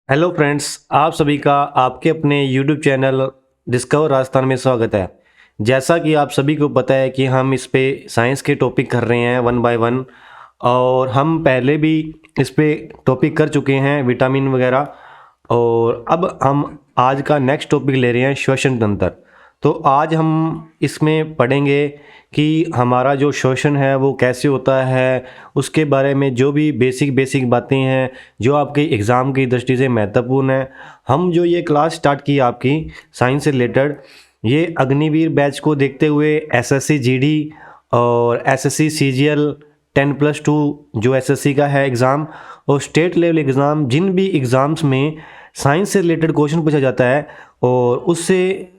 Hello friends, आप सभी का आपके अपने यूट्यूब चैनल डिस्कवर राजस्थान में स्वागत है। जैसा कि आप सभी को पता है कि हम इस पे साइंस के टॉपिक कर रहे हैं वन बाय वन, और हम पहले भी इस पे टॉपिक कर चुके हैं विटामिन वगैरह। और अब हम आज का नेक्स्ट टॉपिक ले रहे हैं श्वसन तंत्र। तो आज हम इसमें पढ़ेंगे कि हमारा जो श्वसन है वो कैसे होता है, उसके बारे में जो भी बेसिक बेसिक बातें हैं जो आपके एग्ज़ाम की दृष्टि से महत्वपूर्ण है। हम जो ये क्लास स्टार्ट की आपकी साइंस से रिलेटेड, ये अग्निवीर बैच को देखते हुए एसएससी जीडी और एसएससी सीजीएल 10+2 जो एसएससी का है एग्ज़ाम, और स्टेट लेवल एग्ज़ाम, जिन भी एग्ज़ाम्स में साइंस से रिलेटेड क्वेश्चन पूछा जाता है और उससे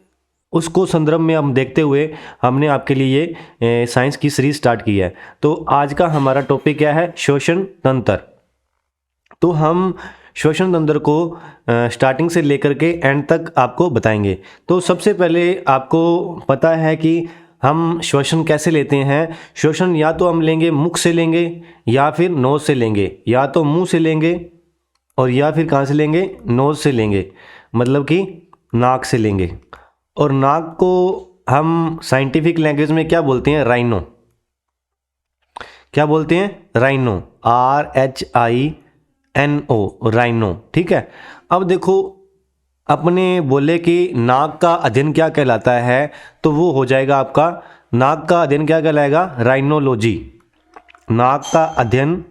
उसको संदर्भ में हम देखते हुए हमने आपके लिए ये साइंस की सीरीज स्टार्ट की है। तो आज का हमारा टॉपिक क्या है? श्वसन तंत्र। तो हम श्वसन तंत्र को स्टार्टिंग से लेकर के एंड तक आपको बताएंगे। तो सबसे पहले आपको पता है कि हम श्वसन कैसे लेते हैं। श्वसन या तो हम लेंगे मुख से लेंगे या फिर नोज से लेंगे, या तो मुंह से लेंगे और या फिर कहाँ से लेंगे? नोज से लेंगे, मतलब कि नाक से लेंगे। और नाक को हम साइंटिफिक लैंग्वेज में क्या बोलते हैं? राइनो। क्या बोलते हैं? Rhino, RHINO, rhino. ठीक है। अब देखो, अपने बोले कि नाक का अध्ययन क्या कहलाता है, तो वो हो जाएगा आपका, नाक का अध्ययन क्या कहलाएगा? राइनोलॉजी। नाक का अध्ययन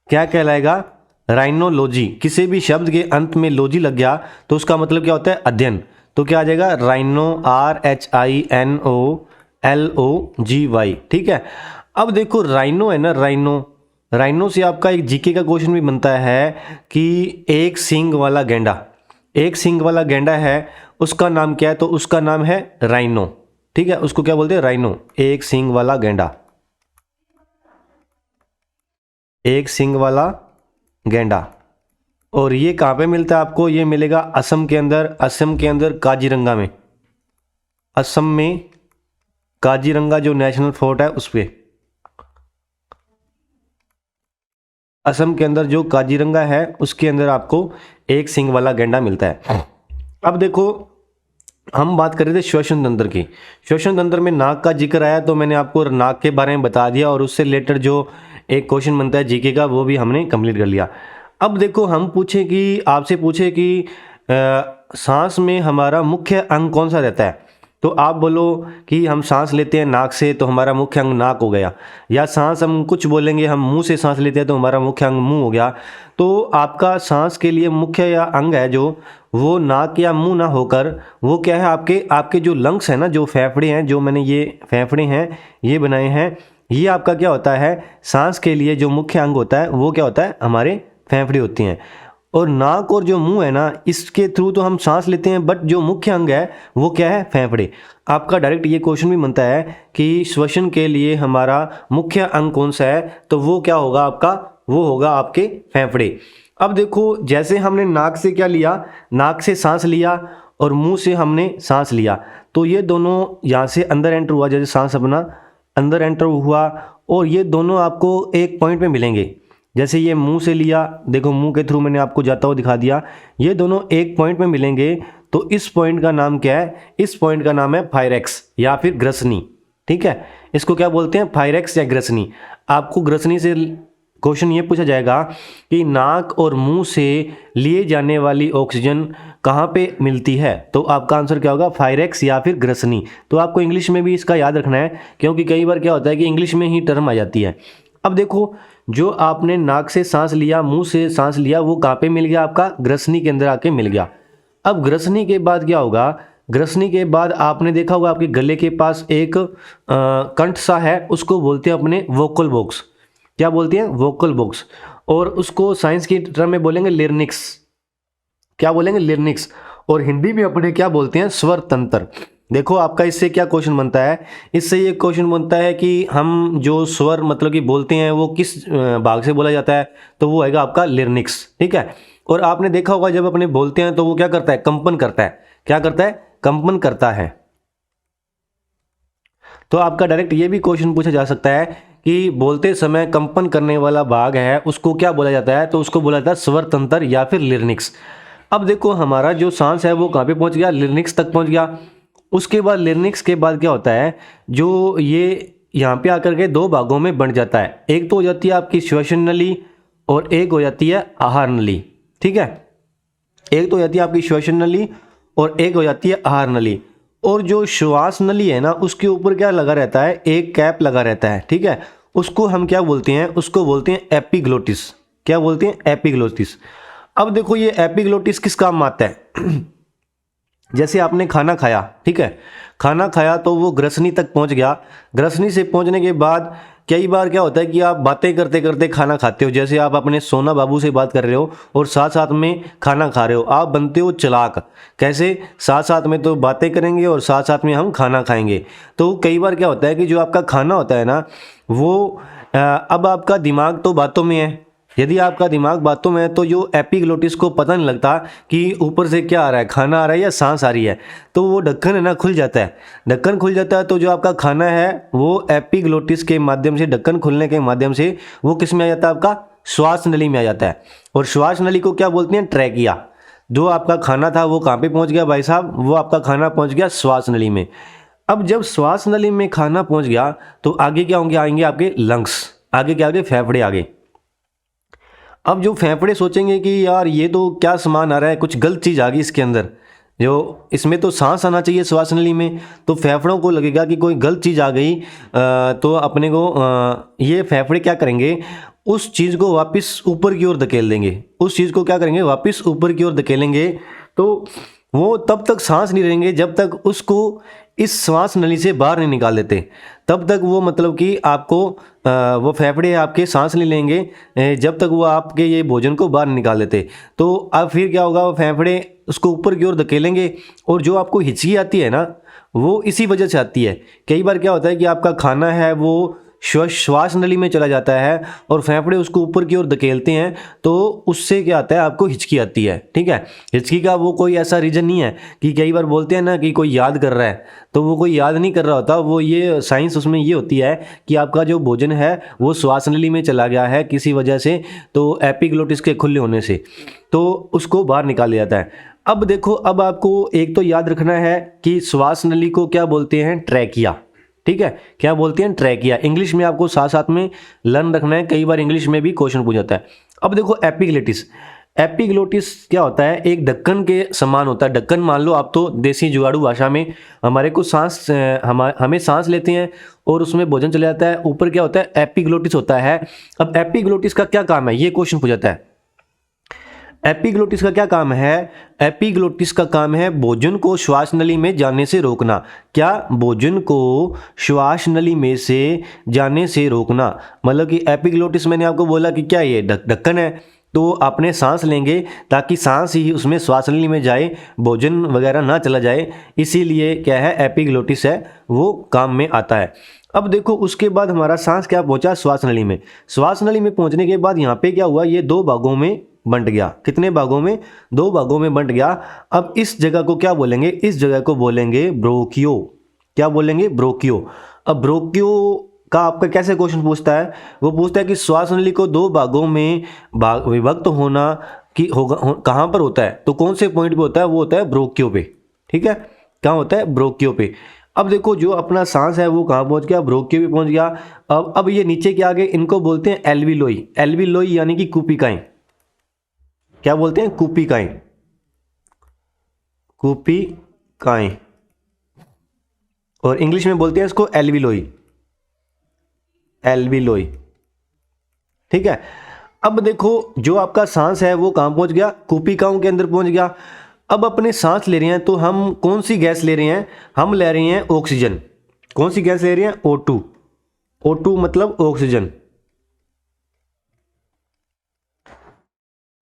क्या कहलाएगा? राइनोलॉजी। किसी भी शब्द के अंत में लॉजी लग गया तो उसका मतलब क्या होता है? अध्ययन। तो क्या आ जाएगा? Rhino, RHINOLOGY। ठीक है। अब देखो, राइनो है ना, राइनो, राइनो से आपका एक जीके का क्वेश्चन भी बनता है कि एक सींग वाला गेंडा, एक सींग वाला गेंडा है, उसका नाम क्या है? तो उसका नाम है राइनो। ठीक है, उसको क्या बोलते हैं? राइनो। एक सींग वाला गेंडा, एक सींग वाला गेंडा। और ये कहाँ पे मिलता है आपको? ये मिलेगा असम के अंदर, असम के अंदर काजीरंगा में। असम में काजीरंगा जो नेशनल फोर्ट है उस पे, असम के अंदर जो काजीरंगा है उसके अंदर आपको एक सींग वाला गेंडा मिलता है। अब देखो, हम बात कर रहे थे श्वसन तंत्र की। श्वसन तंत्र में नाक का जिक्र आया तो मैंने आपको नाक के बारे में बता दिया, और उससे रिलेटेड जो एक क्वेश्चन बनता है जीके का वो भी हमने कंप्लीट कर लिया। अब देखो, हम पूछे कि आपसे पूछे कि सांस में हमारा मुख्य अंग कौन सा रहता है, तो आप बोलो कि हम सांस लेते हैं नाक से तो हमारा मुख्य अंग नाक हो गया, या सांस हम कुछ बोलेंगे हम मुंह से सांस लेते हैं तो हमारा मुख्य अंग मुंह हो गया। तो आपका सांस के लिए मुख्य या अंग है जो, वो नाक या मुंह ना होकर वो क्या है? आपके आपके जो लंग्स हैं ना, जो फेफड़े हैं, जो मैंने ये फेफड़े हैं ये बनाए हैं, ये आपका क्या होता है? सांस के लिए जो मुख्य अंग होता है वो क्या होता है? हमारे फेफड़े होती हैं। और नाक और जो मुंह है ना, इसके थ्रू तो हम सांस लेते हैं, बट जो मुख्य अंग है वो क्या है? फेफड़े। आपका डायरेक्ट ये क्वेश्चन भी बनता है कि श्वसन के लिए हमारा मुख्य अंग कौन सा है, तो वो क्या होगा आपका? वो होगा आपके फेफड़े। अब देखो, जैसे हमने नाक से क्या लिया? नाक से सांस लिया, और मुंह से हमने सांस लिया, तो ये दोनों यहाँ से अंदर एंटर हुआ, जैसे सांस अपना अंदर एंटर हुआ, और ये दोनों आपको एक पॉइंट पे मिलेंगे। जैसे ये मुंह से लिया, देखो मुंह के थ्रू मैंने आपको जाता हुआ दिखा दिया, ये दोनों एक पॉइंट में मिलेंगे। तो इस पॉइंट का नाम क्या है? इस पॉइंट का नाम है फायरेक्स या फिर ग्रसनी। ठीक है, इसको क्या बोलते हैं? फायरेक्स या ग्रसनी। आपको ग्रसनी से क्वेश्चन ये पूछा जाएगा कि नाक और मुंह से लिए जाने वाली ऑक्सीजन कहाँ पे मिलती है, तो आपका आंसर क्या होगा? फायरेक्स या फिर ग्रसनी। तो आपको इंग्लिश में भी इसका याद रखना है, क्योंकि कई बार क्या होता है कि इंग्लिश में ही टर्म आ जाती है। अब देखो, जो आपने नाक से सांस लिया, मुंह से सांस लिया, वो कहाँ पे मिल गया? आपका ग्रसनी के अंदर आके मिल गया। अब ग्रसनी के बाद क्या होगा? ग्रसनी के बाद आपने देखा होगा आपके गले के पास एक कंठ सा है, उसको बोलते हैं अपने वोकल बॉक्स। क्या बोलते हैं? Vocal box. और उसको साइंस की टर्म में बोलेंगे लिर्निक्स। क्या बोलेंगे? लिर्निक्स। और हिंदी में अपने क्या बोलते हैं? स्वर तंत्र। देखो, आपका इससे क्या क्वेश्चन बनता है? इससे ये क्वेश्चन बनता है कि हम जो स्वर मतलब कि बोलते हैं वो किस भाग से बोला जाता है, तो वो आएगा आपका लिर्निक्स। ठीक है। और आपने देखा होगा जब अपने बोलते हैं तो वो क्या करता है? कंपन करता है। क्या करता है? कंपन करता है। तो आपका डायरेक्ट ये भी क्वेश्चन पूछा जा सकता है कि बोलते समय कंपन करने वाला भाग है उसको क्या बोला जाता है, तो उसको बोला जाता है स्वर तंत्र या फिर लिर्निक्स। अब देखो हमारा जो सांस है वो कहाँ पे पहुंच गया, लिर्निक्स तक पहुंच गया। उसके बाद लिर्निक्स के बाद क्या होता है, जो ये यहाँ पे आकर के दो भागों में बंट जाता है। एक तो हो जाती है आपकी श्वसन नली और एक हो जाती है आहार नली। ठीक है, एक तो हो जाती है आपकी श्वसन नली और एक हो जाती है आहार नली। और जो श्वास नली है ना, उसके ऊपर क्या लगा रहता है, एक कैप लगा रहता है। ठीक है, उसको हम क्या बोलते हैं, उसको बोलते हैं एपिग्लोटिस। क्या बोलते हैं, एपिग्लोटिस। अब देखो ये एपिग्लोटिस किस काम में आता है जैसे आपने खाना खाया, ठीक है, खाना खाया तो वो ग्रसनी तक पहुंच गया। ग्रसनी से पहुंचने के बाद कई बार क्या होता है कि आप बातें करते करते खाना खाते हो। जैसे आप अपने सोना बाबू से बात कर रहे हो और साथ साथ में खाना खा रहे हो, आप बनते हो चालाक। कैसे, साथ साथ में तो बातें करेंगे और साथ साथ में हम खाना खाएंगे। तो कई बार क्या होता है कि जो आपका खाना होता है ना, वो अब आपका दिमाग तो बातों में है। यदि आपका दिमाग बातों में है तो जो एपिग्लोटिस को पता नहीं लगता कि ऊपर से क्या आ रहा है, खाना आ रहा है या सांस आ रही है, तो वो ढक्कन है ना खुल जाता है। ढक्कन खुल जाता है तो जो आपका खाना है वो एपिग्लोटिस के माध्यम से, ढक्कन खुलने के माध्यम से वो किस में आ जाता है, आपका श्वास नली में आ जाता है। और श्वास नली को क्या बोलते हैं, ट्रैकिया। जो आपका खाना था वो कहाँ पे पहुँच गया भाई साहब, वो आपका खाना पहुँच गया श्वास नली में। अब जब श्वास नली में खाना पहुँच गया तो आगे क्या होंगे, आएंगे आपके लंग्स, आगे क्या आगे फेफड़े आगे। अब जो फेफड़े सोचेंगे कि यार ये तो क्या सामान आ रहा है, कुछ गलत चीज़ आ गई इसके अंदर, जो इसमें तो सांस आना चाहिए श्वास नली में, तो फेफड़ों को लगेगा कि कोई गलत चीज़ आ गई। तो अपने को ये फेफड़े क्या करेंगे, उस चीज़ को वापस ऊपर की ओर धकेल देंगे। उस चीज़ को क्या करेंगे, वापस ऊपर की ओर धकेलेंगे। तो वो तब तक सांस नहीं रहेंगे जब तक उसको इस श्वास नली से बाहर नहीं निकाल देते। तब तक वो मतलब कि आपको वो फेफड़े आपके सांस नहीं लेंगे जब तक वो आपके ये भोजन को बाहर नहीं निकाल देते। तो अब फिर क्या होगा, वो फेफड़े उसको ऊपर की ओर धकेलेंगे। और जो आपको हिचकी आती है ना, वो इसी वजह से आती है। कई बार क्या होता है कि आपका खाना है वो श्वास नली में चला जाता है और फेफड़े उसको ऊपर की ओर धकेलते हैं, तो उससे क्या आता है, आपको हिचकी आती है। ठीक है, हिचकी का वो कोई ऐसा रीज़न नहीं है कि कई बार बोलते हैं ना कि कोई याद कर रहा है, तो वो कोई याद नहीं कर रहा होता। वो ये साइंस उसमें ये होती है कि आपका जो भोजन है वो श्वास नली में चला गया है किसी वजह से, तो एपिग्लोटिस के खुले होने से, तो उसको बाहर निकाल लिया जाता है। अब देखो, अब आपको एक तो याद रखना है कि श्वास नली को क्या बोलते हैं, ट्रैकिया। ठीक है, क्या बोलते हैं, ट्रैकिया। इंग्लिश में आपको साथ साथ में लर्न रखना है, कई बार इंग्लिश में भी क्वेश्चन पूछ जाता है। अब देखो एपिग्लोटिस, एपिग्लोटिस क्या होता है, एक ढक्कन के समान होता है। ढक्कन मान लो आप, तो देसी जुगाड़ू भाषा में हमारे को सांस हमें सांस लेते हैं और उसमें भोजन चला जाता है, ऊपर क्या होता है, एपिग्लोटिस होता है। अब एपिग्लोटिस का क्या काम है, ये क्वेश्चन पूछ जाता है। एपिग्लोटिस का क्या काम है, एपिग्लोटिस का काम है भोजन को श्वास नली में जाने से रोकना। क्या, भोजन को श्वास नली में से जाने से रोकना। मतलब कि एपिग्लोटिस, मैंने आपको बोला कि क्या ये ढक्कन है, तो आपने सांस लेंगे ताकि सांस ही उसमें श्वास नली में जाए, भोजन वगैरह ना चला जाए, इसीलिए क्या है, एपिग्लोटिस है वो काम में आता है। अब देखो उसके बाद हमारा सांस क्या पहुंचा, श्वास नली में। श्वास नली में पहुंचने के बाद यहाँ पे क्या हुआ, ये दो भागों में बंट गया। कितने भागों में, दो भागों में बंट गया। अब इस जगह को क्या बोलेंगे, इस जगह को बोलेंगे ब्रोकियो। क्या बोलेंगे, ब्रोकियो। अब ब्रोकियो का आपका कैसे क्वेश्चन पूछता है, वो पूछता है कि श्वास नली को दो भागों में विभक्त होना कि होगा कहाँ पर होता है, तो कौन से पॉइंट पे होता है, वो होता है ब्रोकियो पे। ठीक है, कहाँ होता है, ब्रोकियो पे। अब देखो जो अपना सांस है वो कहाँ पहुंच गया, ब्रोकियो पे पहुंच गया। अब ये नीचे के आगे इनको बोलते हैं एल्विलोई। एल्विलोई यानी कि कुपिकाएं। क्या बोलते हैं, कुपिकाएं, कुपिकाएं। और इंग्लिश में बोलते हैं इसको एल्विलोई, एल्विलोई। ठीक है, अब देखो जो आपका सांस है वो कहाँ पहुंच गया, कुपिकाओं के अंदर पहुंच गया। अब अपने सांस ले रहे हैं तो हम कौन सी गैस ले रहे हैं, हम ले रहे हैं ऑक्सीजन। कौन सी गैस ले रहे हैं, O2। O2 मतलब ऑक्सीजन।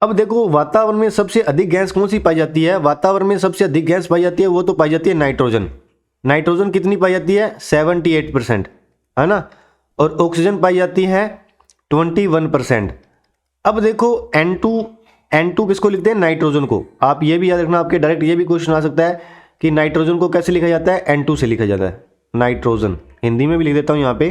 अब देखो वातावरण में सबसे अधिक गैस कौन सी पाई जाती है, वातावरण में सबसे अधिक गैस पाई जाती है वो तो पाई जाती है नाइट्रोजन। नाइट्रोजन कितनी पाई जाती है, 78%, है ना। और ऑक्सीजन पाई जाती है 21%। अब देखो N2 किसको लिखते हैं, नाइट्रोजन को। आप ये भी याद रखना, आपके डायरेक्ट ये भी क्वेश्चन आ सकता है कि नाइट्रोजन को कैसे लिखा जाता है, N2 से लिखा जाता है। नाइट्रोजन हिंदी में भी लिख देता हूँ यहाँ पे,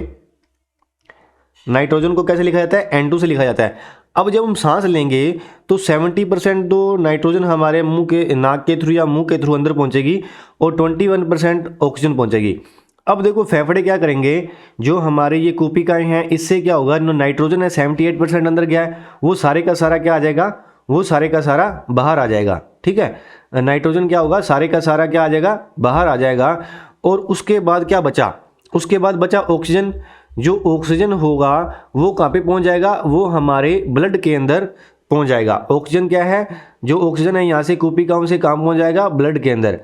नाइट्रोजन को कैसे लिखा जाता है, N2 से लिखा जाता है। अब जब हम सांस लेंगे तो 70% तो नाइट्रोजन हमारे मुंह के, नाक के थ्रू या मुंह के थ्रू अंदर पहुंचेगी और 21% ऑक्सीजन पहुंचेगी। अब देखो फेफड़े क्या करेंगे, जो हमारे ये कोशिकाएं हैं इससे क्या होगा, नाइट्रोजन है 78% अंदर गया है, वो सारे का सारा क्या आ जाएगा, वो सारे का सारा बाहर आ जाएगा। ठीक है, नाइट्रोजन क्या होगा, सारे का सारा क्या आ जाएगा, बाहर आ जाएगा। और उसके बाद क्या बचा, उसके बाद बचा ऑक्सीजन। जो ऑक्सीजन होगा वो कहाँ पे पहुंच जाएगा, वो हमारे ब्लड के अंदर पहुंच जाएगा। ऑक्सीजन क्या है, जो ऑक्सीजन है यहाँ से कोशिकाओं से कहाँ पहुंच जाएगा, ब्लड के अंदर।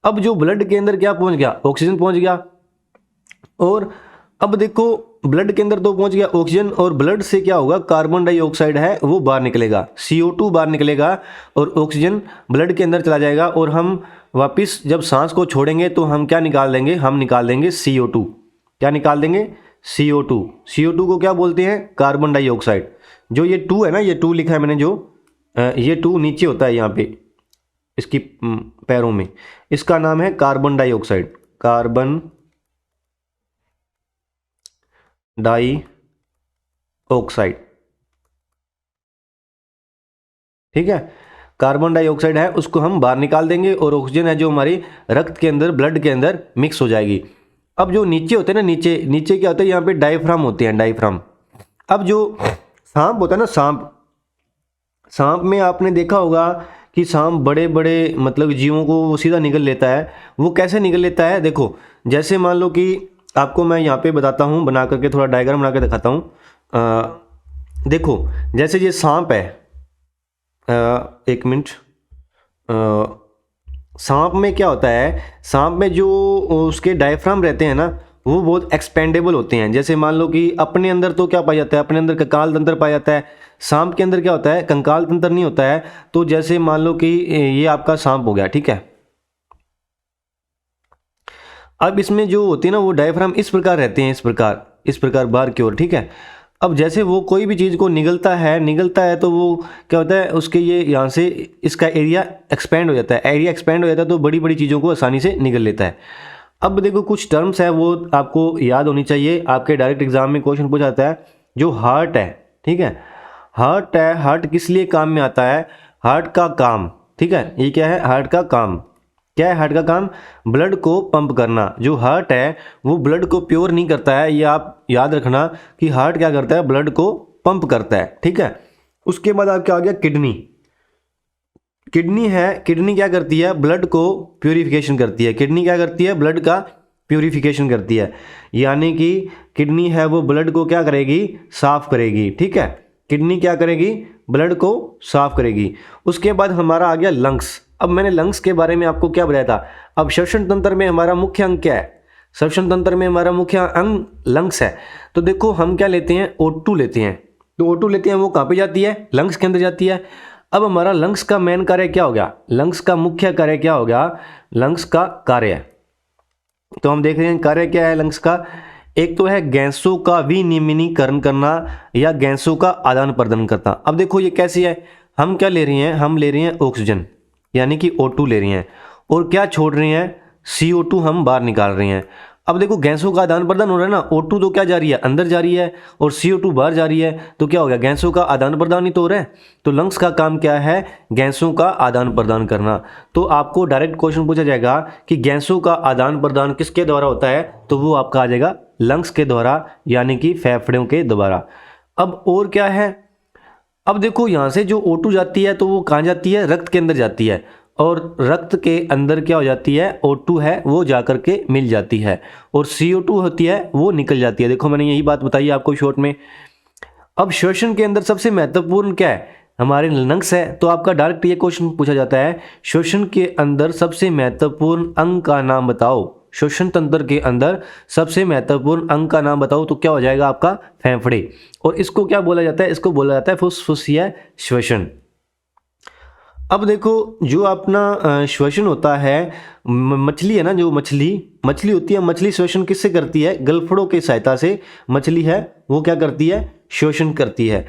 अब जो ब्लड के अंदर क्या पहुंच गया, ऑक्सीजन पहुंच गया। और अब देखो ब्लड के अंदर तो पहुंच गया ऑक्सीजन, और ब्लड से क्या होगा, कार्बन डाइऑक्साइड है वो बाहर निकलेगा, CO2 बाहर निकलेगा और ऑक्सीजन ब्लड के अंदर चला जाएगा। और हम वापस जब सांस को छोड़ेंगे तो हम क्या निकाल देंगे, हम निकाल देंगे CO2। क्या निकाल देंगे, CO2। CO2 को क्या बोलते हैं, कार्बन डाइऑक्साइड। जो ये 2 है ना, ये 2 लिखा है मैंने, जो ये 2 नीचे होता है यहाँ पे इसकी पैरों में, इसका नाम है कार्बन डाइऑक्साइड, कार्बन डाइऑक्साइड। ठीक है, कार्बन डाइऑक्साइड है उसको हम बाहर निकाल देंगे और ऑक्सीजन है जो हमारी रक्त के अंदर, ब्लड के अंदर मिक्स हो जाएगी। अब जो नीचे होते हैं ना, नीचे नीचे क्या होता है, यहाँ पे डायफ्राम होते हैं, डायफ्राम। अब जो सांप होता है ना, सांप, सांप में आपने देखा होगा कि सांप बड़े बड़े मतलब जीवों को वो सीधा निगल लेता है। वो कैसे निगल लेता है, देखो जैसे मान लो कि आपको मैं यहाँ पे बताता हूँ, बना करके थोड़ा डायग्राम बना के दिखाता हूँ। देखो जैसे ये सांप है, एक मिनट, सांप में क्या होता है, सांप में जो उसके डायफ्राम रहते हैं ना, वो बहुत एक्सपेंडेबल होते हैं। जैसे मान लो कि अपने अंदर तो क्या पाया जाता है, अपने अंदर कंकाल तंत्र पाया जाता है, सांप के अंदर क्या होता है, कंकाल तंत्र नहीं होता है। तो जैसे मान लो कि ये आपका सांप हो गया, ठीक है। अब इसमें जो होती है ना वो डायफ्राम इस प्रकार रहते हैं, इस प्रकार बाहर की ओर, ठीक है। अब जैसे वो कोई भी चीज़ को निगलता है तो वो क्या होता है, उसके ये यहाँ से इसका एरिया एक्सपेंड हो जाता है, एरिया एक्सपेंड हो जाता है तो बड़ी बड़ी चीज़ों को आसानी से निगल लेता है। अब देखो कुछ टर्म्स है वो आपको याद होनी चाहिए, आपके डायरेक्ट एग्जाम में क्वेश्चन पूछा जाता है। जो हार्ट है, ठीक है, हार्ट है, हार्ट किस लिए काम में आता है, हार्ट का काम, ठीक है, ये क्या है, हार्ट का काम। क्या है हार्ट का काम, ब्लड को पंप करना। जो हार्ट है वो ब्लड को प्योर नहीं करता है, ये आप याद रखना कि हार्ट क्या करता है, ब्लड को पंप करता है, ठीक है। उसके बाद आपका आ गया किडनी। किडनी है, किडनी क्या करती है, ब्लड को प्यूरिफिकेशन करती है। किडनी क्या करती है, ब्लड का प्यूरिफिकेशन करती है, यानी कि किडनी है वो ब्लड को क्या करेगी, साफ करेगी, ठीक है। किडनी क्या करेगी, ब्लड को साफ करेगी। उसके बाद हमारा आ गया लंग्स। अब मैंने लंग्स के बारे में आपको क्या बताया था। अब श्वसन तंत्र में हमारा मुख्य अंग क्या है, श्वसन तंत्र में हमारा मुख्य अंग लंग्स है। तो देखो हम क्या लेते हैं, O2 लेते हैं। तो O2 लेते हैं, वो कहाँ पे जाती है, लंग्स के अंदर जाती है। अब हमारा लंग्स का मेन कार्य क्या हो गया, लंग्स का मुख्य कार्य क्या हो गया, लंग्स का कार्य। तो हम देख रहे हैं कार्य क्या है लंग्स का। एक तो है गैसों का विनिर्मीकरण करना या गैसों का आदान प्रदान करना। अब देखो ये कैसी है, हम क्या ले रही हैं, हम ले रही हैं ऑक्सीजन यानी कि O2 ले रही हैं, और क्या छोड़ रही हैं, CO2 हम बाहर निकाल रही हैं। अब देखो गैसों का आदान प्रदान हो रहा है ना, O2 तो क्या जा रही है, अंदर जा रही है, और CO2 बाहर जा रही है, तो क्या हो गया, गैसों का आदान प्रदान ही तो हो रहा है। तो लंग्स का काम क्या है, गैसों का आदान प्रदान करना। तो आपको डायरेक्ट क्वेश्चन पूछा जाएगा कि गैसों का आदान प्रदान किसके द्वारा होता है, तो वो आपका आ जाएगा लंग्स के द्वारा, यानी कि फेफड़ों के द्वारा। अब और क्या है, अब देखो यहाँ से जो O2 जाती है तो वो कहाँ जाती है, रक्त के अंदर जाती है, और रक्त के अंदर क्या हो जाती है, O2 है वो जा कर के मिल जाती है, और CO2 होती है वो निकल जाती है। देखो मैंने यही बात बताई आपको शॉर्ट में। अब श्वसन के अंदर सबसे महत्वपूर्ण क्या है, हमारे लंग्स है। तो आपका डायरेक्ट ये क्वेश्चन पूछा जाता है, श्वसन के अंदर सबसे महत्वपूर्ण अंग का नाम बताओ, श्वसन तंत्र के अंदर सबसे महत्वपूर्ण अंग का नाम बताओ, तो क्या हो जाएगा आपका फेफड़े। और इसको क्या बोला जाता है, इसको बोला जाता है फुसफुसिया श्वसन। अब देखो जो अपना श्वसन होता है, मछली है ना, जो मछली होती है, मछली श्वसन किससे करती है, गलफड़ों की सहायता से मछली है वो क्या करती है, श्वसन करती है।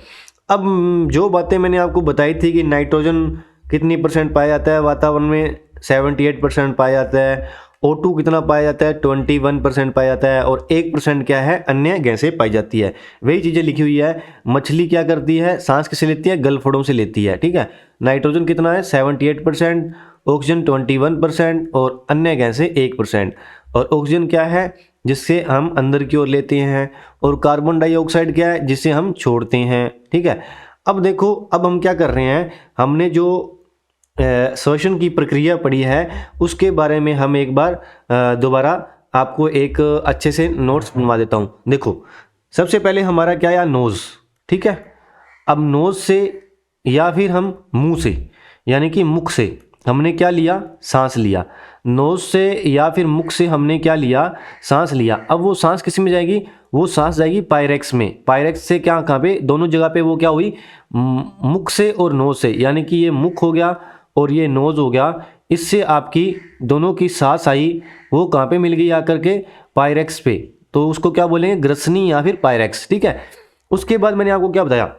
अब जो बातें मैंने आपको बताई थी कि नाइट्रोजन कितनी % पाया जाता है वातावरण में, 78% पाया जाता है, O2 कितना पाया जाता है, 21% पाया जाता है, और 1% क्या है, अन्य गैसें पाई जाती है। वही चीज़ें लिखी हुई है। मछली क्या करती है, सांस किससे लेती है, गलफड़ों से लेती है, ठीक है। नाइट्रोजन कितना है, 78%, ऑक्सीजन 21% और अन्य गैसें 1%। और ऑक्सीजन क्या है, जिससे हम अंदर की ओर लेते हैं, और कार्बन डाइऑक्साइड क्या है, जिसे हम छोड़ते हैं, ठीक है। अब देखो, अब हम क्या कर रहे हैं, हमने जो श्वसन की प्रक्रिया पढ़ी है उसके बारे में हम एक बार दोबारा आपको एक अच्छे से नोट्स बनवा देता हूँ। देखो, सबसे पहले हमारा क्या है, नोज़, ठीक है। अब नोज़ से या फिर हम मुंह से, यानी कि मुख से हमने क्या लिया, सांस लिया। नोज़ से या फिर मुख से हमने क्या लिया, सांस लिया। अब वो सांस किस में जाएगी, वो सांस जाएगी पायरेक्स में। पायरेक्स से क्या, कहाँ पे, दोनों जगह पे वो क्या हुई, मुख से और नोज़ से, यानी कि ये मुख हो गया और ये नोज़ हो गया। इससे आपकी दोनों की सांस आई, वो कहाँ पे मिल गई, आकर के पायरेक्स पे। तो उसको क्या बोलेंगे, ग्रसनी या फिर पायरेक्स, ठीक है। उसके बाद मैंने आपको क्या बताया,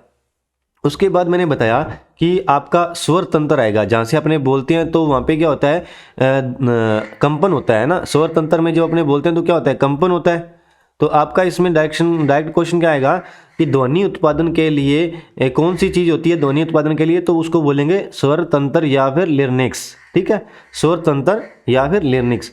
उसके बाद मैंने बताया कि आपका स्वर तंत्र आएगा, जहाँ से अपने बोलते हैं तो वहाँ पे क्या होता है, कंपन होता है ना। स्वर तंत्र में जब अपने बोलते हैं तो क्या होता है, कंपन होता है। तो आपका इसमें डायरेक्ट क्वेश्चन क्या आएगा कि ध्वनि उत्पादन के लिए कौन सी चीज़ होती है ध्वनि उत्पादन के लिए, तो उसको बोलेंगे स्वर तंत्र या फिर लिर्निक्स, ठीक है, स्वर तंत्र या फिर लिर्निक्स।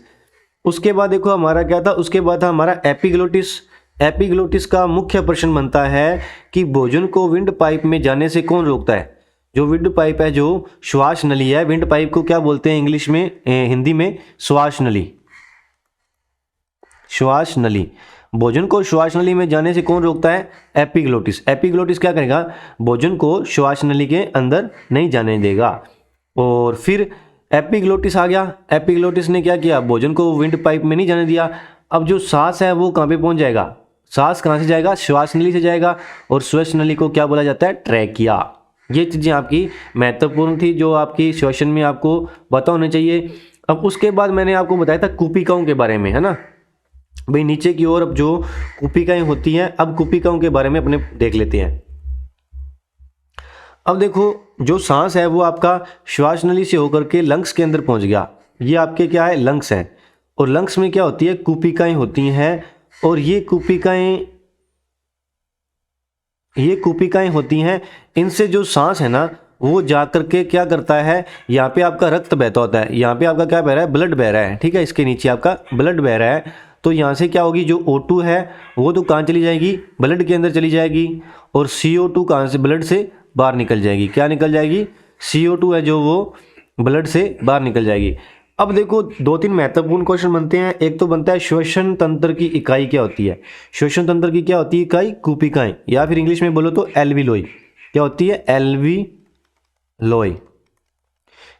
उसके बाद देखो हमारा क्या था, उसके बाद था हमारा एपिग्लोटिस। एपिग्लोटिस का मुख्य प्रश्न बनता है कि भोजन को विंड पाइप में जाने से कौन रोकता है। जो विंड पाइप है, जो श्वास नली है, विंड पाइप को क्या बोलते हैं इंग्लिश में, हिंदी में श्वास नली, श्वास नली। भोजन को श्वास नली में जाने से कौन रोकता है, एपिग्लोटिस। एपिग्लोटिस क्या करेगा, भोजन को श्वास नली के अंदर नहीं जाने देगा। और फिर एपिग्लोटिस आ गया, एपिग्लोटिस ने क्या किया, भोजन को विंड पाइप में नहीं जाने दिया। अब जो सांस है वो कहाँ पे पहुंच जाएगा, सांस कहाँ से जाएगा, श्वास नली से जाएगा, और श्वास नली को क्या बोला जाता है, ट्रैकिया। ये चीज़ें आपकी महत्वपूर्ण थी, जो आपकी श्वसन में आपको पता होने चाहिए। अब उसके बाद मैंने आपको बताया था कुपिकाओं के बारे में, है ना भाई। नीचे की ओर अब जो कुपिकाएं होती हैं, अब कुपिकाओं के बारे में अपने देख लेते हैं। अब देखो, जो सांस है वो आपका श्वास नली से होकर के लंग्स के अंदर पहुंच गया। ये आपके क्या है, लंग्स हैं, और लंग्स में क्या होती है, कुपिकाएं होती हैं। और ये कुपिकाएं होती हैं, इनसे जो सांस है ना वो जा करके क्या करता है, यहाँ पे आपका रक्त बहता होता है, यहाँ पे आपका क्या बह रहा है, ब्लड बह रहा है, ठीक है। इसके नीचे आपका ब्लड बह रहा है। तो यहाँ से क्या होगी, जो O2 है वो तो कहाँ चली जाएगी, ब्लड के अंदर चली जाएगी, और CO2 कहाँ से, ब्लड से बाहर निकल जाएगी। क्या निकल जाएगी, CO2 है जो वो ब्लड से बाहर निकल जाएगी। अब देखो, दो तीन महत्वपूर्ण क्वेश्चन बनते हैं। एक तो बनता है श्वसन तंत्र की इकाई क्या होती है। श्वसन तंत्र की क्या होती है इकाई, कुपिकाएं, या फिर इंग्लिश में बोलो तो एल्विलोई। क्या होती है, एल्विलोई।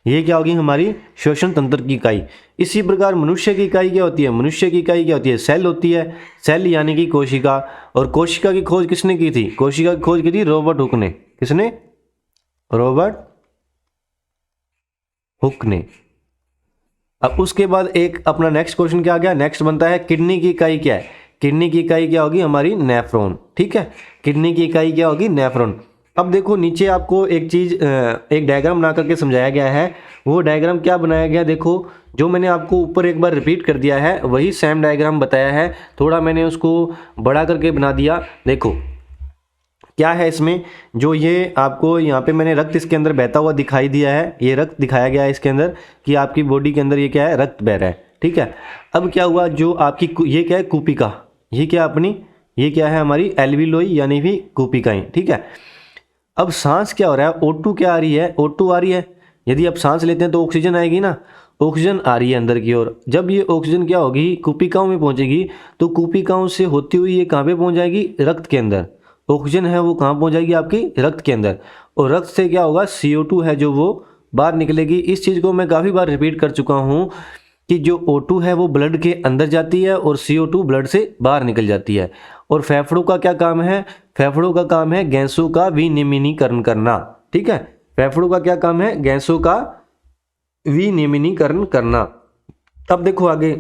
ये क्या होगी, हमारी श्वसन तंत्र की इकाई। इसी प्रकार मनुष्य की इकाई क्या होती है, मनुष्य की इकाई क्या होती है, सेल होती है। सेल यानी कि कोशिका। और कोशिका की खोज किसने की थी, कोशिका की खोज की थी रॉबर्ट हुक ने। किसने, रॉबर्ट हुक ने। अब उसके बाद एक अपना नेक्स्ट क्वेश्चन क्या आ गया, नेक्स्ट बनता है किडनी की इकाई क्या है। किडनी की इकाई क्या होगी, हमारी नेफ्रॉन, ठीक है। किडनी की इकाई क्या होगी, नेफ्रॉन। अब देखो, नीचे आपको एक चीज़, एक डायग्राम बना करके समझाया गया है। वो डायग्राम क्या बनाया गया, देखो, जो मैंने आपको ऊपर एक बार रिपीट कर दिया है वही सेम डायग्राम बताया है, थोड़ा मैंने उसको बड़ा करके बना दिया। देखो क्या है इसमें, जो ये आपको यहाँ पे मैंने रक्त इसके अंदर बहता हुआ दिखाई दिया है, ये रक्त दिखाया गया है इसके अंदर कि आपकी बॉडी के अंदर ये क्या है, रक्त बह रहा है, ठीक है। अब क्या हुआ, जो आपकी ये क्या है, कुपिका, ये क्या अपनी, ये क्या है हमारी एल्विलोई यानी भी कुपिकाएं, ठीक है। अब सांस क्या हो रहा है, O2 क्या आ रही है, O2 आ रही है। यदि आप सांस लेते हैं तो ऑक्सीजन आएगी ना, ऑक्सीजन आ रही है अंदर की ओर। जब ये ऑक्सीजन क्या होगी, कुपिकाओं में पहुंचेगी, तो कुपिकाओं से होती हुई ये कहाँ पे पहुंच जाएगी, रक्त के अंदर। ऑक्सीजन है वो कहाँ पहुंच जाएगी, आपकी रक्त के अंदर। और रक्त से क्या होगा, CO2 है जो वो बाहर निकलेगी। इस चीज़ को मैं काफ़ी बार रिपीट कर चुका हूँ कि जो O2 है वो ब्लड के अंदर जाती है और CO2 ब्लड से बाहर निकल जाती है। और फेफड़ों का क्या काम है, फेफड़ों का काम है गैसों का विनिर्मिनीकरण करना, ठीक है। फेफड़ों का क्या काम है, गैसों का विनिर्मिनीकरण करना। अब देखो आगे,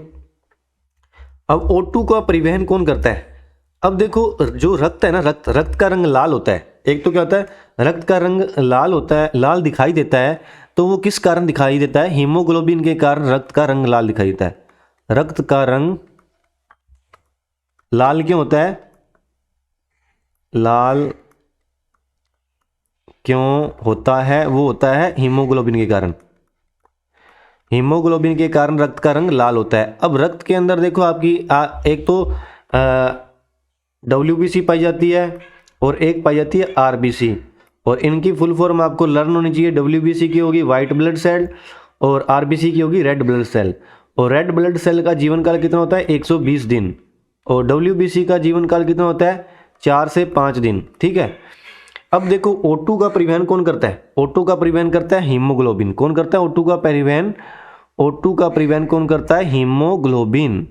अब O2 का परिवहन कौन करता है। अब देखो, जो रक्त है ना, रक्त का रंग लाल होता है। एक तो क्या होता है, रक्त का रंग लाल होता है, लाल दिखाई देता है। तो वो किस कारण दिखाई देता है, हीमोग्लोबिन के कारण रक्त का रंग लाल दिखाई देता है। रक्त का रंग लाल क्यों होता है? लाल क्यों होता है? वो होता है हीमोग्लोबिन के कारण। हीमोग्लोबिन के कारण रक्त का रंग लाल होता है। अब रक्त के अंदर देखो आपकी एक तो WBC पाई जाती है और एक पाई जाती है RBC, और इनकी फुल फॉर्म आपको लर्न होनी चाहिए। WBC की होगी वाइट ब्लड सेल और RBC की होगी रेड ब्लड सेल। और रेड ब्लड सेल का जीवन काल कितना होता है? 120 दिन। और WBC का जीवन काल कितना होता है? 4 से 5 दिन। ठीक है। अब देखो O2 का परिवहन कौन करता है? O2 का परिवहन करता है हीमोग्लोबिन। कौन करता है O2 का परिवहन? O2 का परिवहन कौन करता है? हीमोग्लोबिन।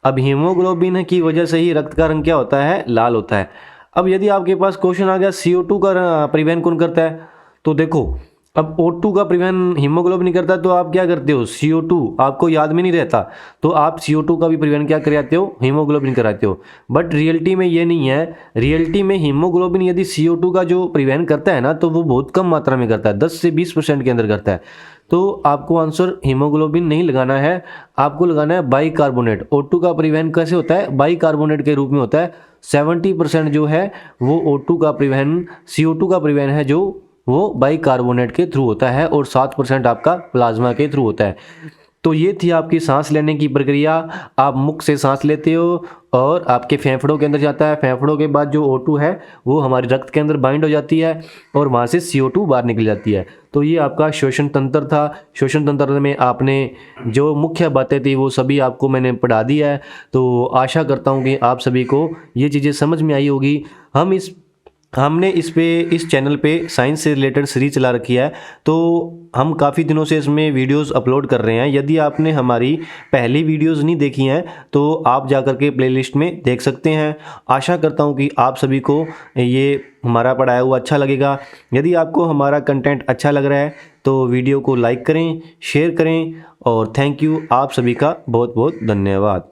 अब हीमोग्लोबिन की वजह से ही रक्त का रंग क्या होता है? लाल होता है। अब यदि आपके पास क्वेश्चन आ गया CO2 का परिवहन कौन करता है, तो देखो अब O2 का परिवहन हीमोग्लोबिन नहीं करता, तो आप क्या करते हो? CO2 आपको याद में नहीं रहता, तो आप CO2 का भी परिवहन क्या कराते हो? हीमोग्लोबिन कराते हो। बट रियलिटी में ये नहीं है। रियलिटी में हीमोग्लोबिन यदि CO2 का जो परिवहन करता है ना, तो वो बहुत कम मात्रा में करता है, 10 से 20% के अंदर करता है। तो आपको आंसर हीमोग्लोबिन नहीं लगाना है, आपको लगाना है बाइकार्बोनेट। O2 का परिवहन कैसे होता है? बाइकार्बोनेट के रूप में होता है। 70% जो है वो O2 का परिवहन, CO2 का परिवहन है जो वो बाइकार्बोनेट के थ्रू होता है, और 7% आपका प्लाज्मा के थ्रू होता है। तो ये थी आपकी सांस लेने की प्रक्रिया। आप मुख से सांस लेते हो और आपके फेफड़ों के अंदर जाता है। फेफड़ों के बाद जो O2 है वो हमारे रक्त के अंदर बाइंड हो जाती है और वहाँ से CO2 बाहर निकल जाती है। तो ये आपका श्वसन तंत्र था। श्वसन तंत्र में आपने जो मुख्य बातें थी वो सभी आपको मैंने पढ़ा दिया है। तो आशा करता हूँ कि आप सभी को ये चीज़ें समझ में आई होगी। हमने इस चैनल पे साइंस से रिलेटेड सीरीज चला रखी है, तो हम काफ़ी दिनों से इसमें वीडियोस अपलोड कर रहे हैं। यदि आपने हमारी पहली वीडियोस नहीं देखी हैं तो आप जाकर के प्लेलिस्ट में देख सकते हैं। आशा करता हूं कि आप सभी को ये हमारा पढ़ाया हुआ अच्छा लगेगा। यदि आपको हमारा कंटेंट अच्छा लग रहा है तो वीडियो को लाइक करें, शेयर करें, और थैंक यू। आप सभी का बहुत बहुत धन्यवाद।